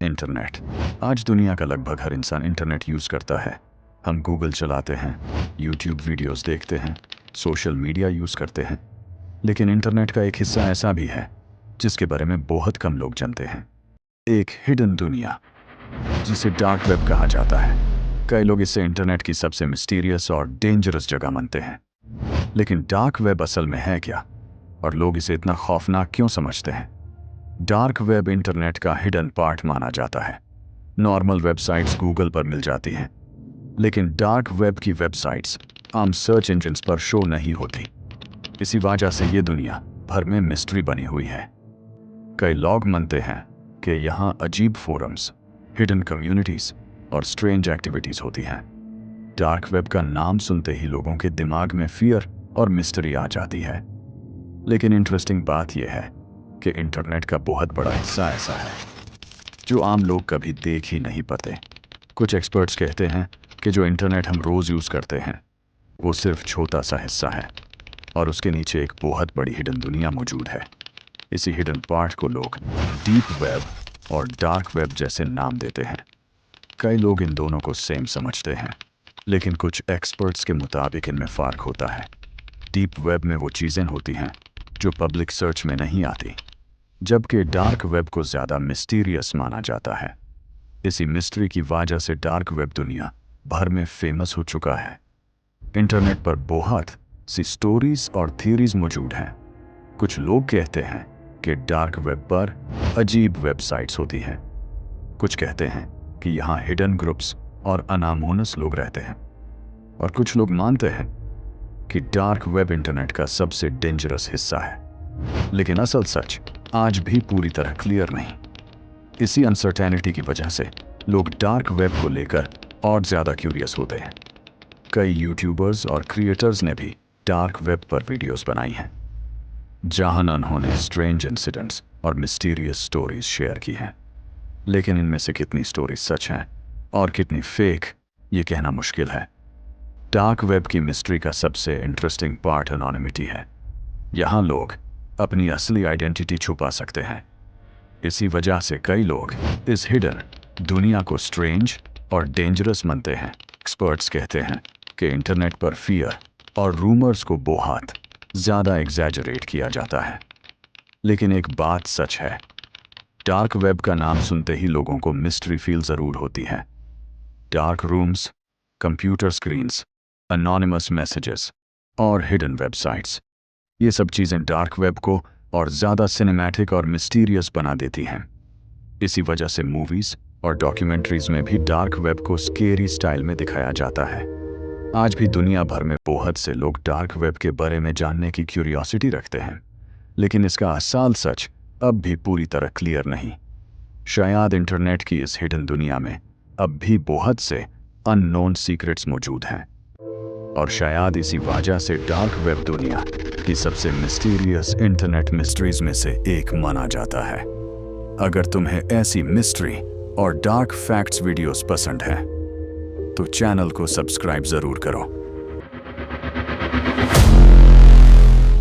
Internet. आज दुनिया का लगभग हर इंसान इंटरनेट यूज़ करता है। हम गूगल चलाते हैं, यूट्यूब वीडियोस देखते हैं, सोशल मीडिया यूज़ करते हैं। लेकिन इंटरनेट का एक हिस्सा ऐसा भी है जिसके बारे में बहुत कम लोग जानते हैं। एक हिडन दुनिया जिसे डार्क वेब कहा जाता है। कई लोग इसे इंटरनेट की सबसे मिस्टीरियस और डेंजरस जगह मानते हैं। लेकिन डार्क वेब असल में है क्या, और लोग इसे इतना खौफनाक क्यों समझते हैं? डार्क वेब इंटरनेट का हिडन पार्ट माना जाता है। नॉर्मल वेबसाइट्स गूगल पर मिल जाती हैं, लेकिन डार्क वेब की वेबसाइट्स आम सर्च इंजन्स पर शो नहीं होती। इसी वजह से ये दुनिया भर में मिस्ट्री बनी हुई है। कई लोग मानते हैं कि यहाँ अजीब फोरम्स, हिडन कम्युनिटीज और स्ट्रेंज एक्टिविटीज होती हैं। डार्क वेब का नाम सुनते ही लोगों के दिमाग में फियर और मिस्ट्री आ जाती है। लेकिन इंटरेस्टिंग बात यह है कि इंटरनेट का बहुत बड़ा हिस्सा ऐसा है जो आम लोग कभी देख ही नहीं पाते। कुछ एक्सपर्ट्स कहते हैं कि जो इंटरनेट हम रोज़ यूज़ करते हैं वो सिर्फ छोटा सा हिस्सा है, और उसके नीचे एक बहुत बड़ी हिडन दुनिया मौजूद है। इसी हिडन पार्ट को लोग डीप वेब और डार्क वेब जैसे नाम देते हैं। कई लोग इन दोनों को सेम समझते हैं, लेकिन कुछ एक्सपर्ट्स के मुताबिक इनमें फ़र्क होता है। डीप वेब में वो चीज़ें होती हैं जो पब्लिक सर्च में नहीं आती, जबकि डार्क वेब को ज़्यादा मिस्टीरियस माना जाता है। इसी मिस्ट्री की वजह से डार्क वेब दुनिया भर में फेमस हो चुका है। इंटरनेट पर बहुत सी स्टोरीज और थ्योरीज मौजूद हैं। कुछ लोग कहते हैं कि डार्क वेब पर अजीब वेबसाइट्स होती हैं। कुछ कहते हैं कि यहाँ हिडन ग्रुप्स और अनामोनस लोग रहते हैं, और कुछ लोग मानते हैं कि डार्क वेब इंटरनेट का सबसे डेंजरस हिस्सा है। लेकिन असल सच आज भी पूरी तरह क्लियर नहीं। इसी अनसर्टेनिटी की वजह से लोग डार्क वेब को लेकर और ज़्यादा क्यूरियस होते हैं। कई यूट्यूबर्स और क्रिएटर्स ने भी डार्क वेब पर वीडियोस बनाई हैं, जहां उन्होंने स्ट्रेंज इंसिडेंट्स और मिस्टीरियस स्टोरीज शेयर की हैं। लेकिन इनमें से कितनी स्टोरीज सच हैं और कितनी फेक, ये कहना मुश्किल है। डार्क वेब की मिस्ट्री का सबसे इंटरेस्टिंग पार्ट एनोनिमिटी है। यहाँ लोग अपनी असली आइडेंटिटी छुपा सकते हैं। इसी वजह से कई लोग इस हिडन दुनिया को स्ट्रेंज और डेंजरस मानते हैं। एक्सपर्ट्स कहते हैं कि इंटरनेट पर फियर और रूमर्स को बहुत ज़्यादा एग्जैजरेट किया जाता है। लेकिन एक बात सच है, डार्क वेब का नाम सुनते ही लोगों को मिस्ट्री फील ज़रूर होती है। Dark rooms, computer screens, anonymous messages और हिडन वेबसाइट्स, ये सब चीज़ें डार्क वेब को और ज़्यादा सिनेमैटिक और मिस्टीरियस बना देती हैं। इसी वजह से मूवीज़ और डॉक्यूमेंट्रीज़ में भी डार्क वेब को स्केरी स्टाइल में दिखाया जाता है। आज भी दुनिया भर में बहुत से लोग डार्क वेब के बारे में जानने की क्यूरियोसिटी रखते हैं, लेकिन इसका असल सच अब भी पूरी तरह क्लियर नहीं। शायद इंटरनेट की इस हिडन दुनिया में अब भी बहुत से अननोन सीक्रेट्स मौजूद हैं, और शायद इसी वजह से डार्क वेब दुनिया की सबसे मिस्टीरियस इंटरनेट मिस्ट्रीज में से एक माना जाता है। अगर तुम्हें ऐसी मिस्ट्री और डार्क फैक्ट्स वीडियोस पसंद हैं तो चैनल को सब्सक्राइब ज़रूर करो।